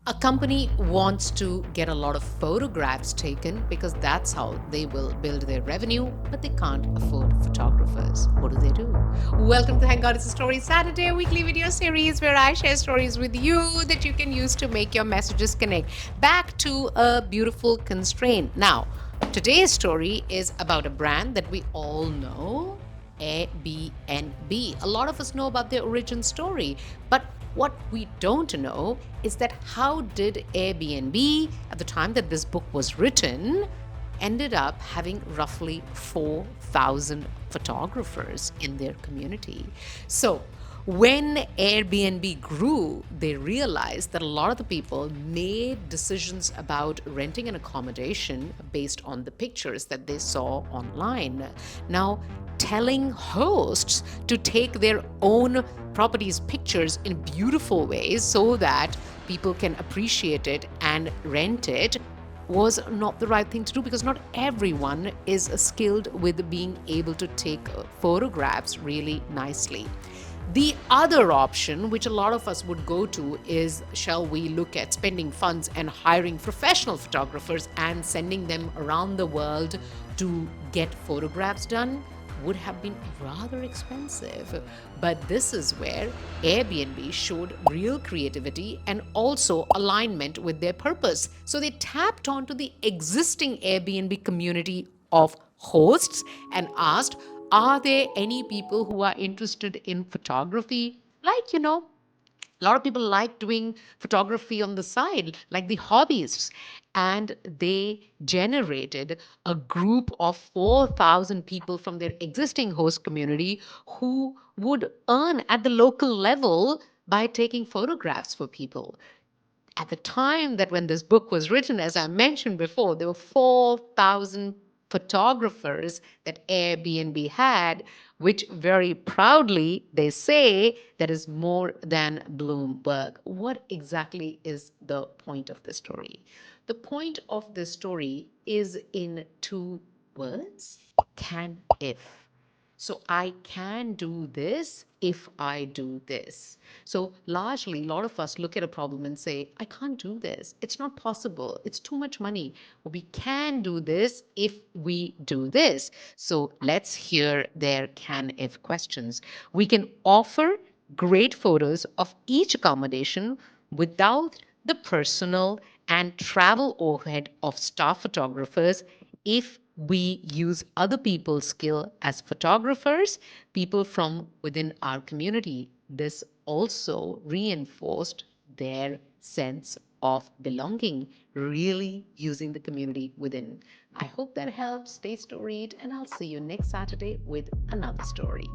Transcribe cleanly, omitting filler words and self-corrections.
A company wants to get a lot of photographs taken because that's how they will build their revenue, but they can't afford photographers. What do? Welcome to Thank God It's a Story Saturday, a weekly video series where I share stories with you that you can use to make your messages connect back to a beautiful constraint. Now, today's story is about a brand that we all know, ABNB. A lot of us know about their origin story, but what we don't know is that how did Airbnb, at the time that this book was written, ended up having roughly 4,000 photographers in their community. So, when Airbnb grew, they realized that a lot of the people made decisions about renting an accommodation based on the pictures that they saw online. Now, telling hosts to take their own properties pictures in beautiful ways so that people can appreciate it and rent it was not the right thing to do, because not everyone is skilled with being able to take photographs really nicely. The other option, which a lot of us would go to, is shall we look at spending funds and hiring professional photographers and sending them around the world to get photographs done? Would have been rather expensive. But this is where Airbnb showed real creativity and also alignment with their purpose. So they tapped onto the existing Airbnb community of hosts and asked, are there any people who are interested in photography? Like, a lot of people like doing photography on the side, like the hobbyists. And they generated a group of 4,000 people from their existing host community who would earn at the local level by taking photographs for people. At the time that when this book was written, as I mentioned before, there were 4,000 photographers that Airbnb had, which very proudly they say that is more than Bloomberg. What exactly is the point of the story? The point of this story is in two words: can if. So I can do this if I do this. So largely, a lot of us look at a problem and say, I can't do this. It's not possible. It's too much money. We can do this if we do this. So let's hear their can if questions. We can offer great photos of each accommodation without the personal and travel overhead of staff photographers if we use other people's skill as photographers, people from within our community. This also reinforced their sense of belonging, really using the community within. I hope that helps. Stay storied, and I'll see you next Saturday with another story.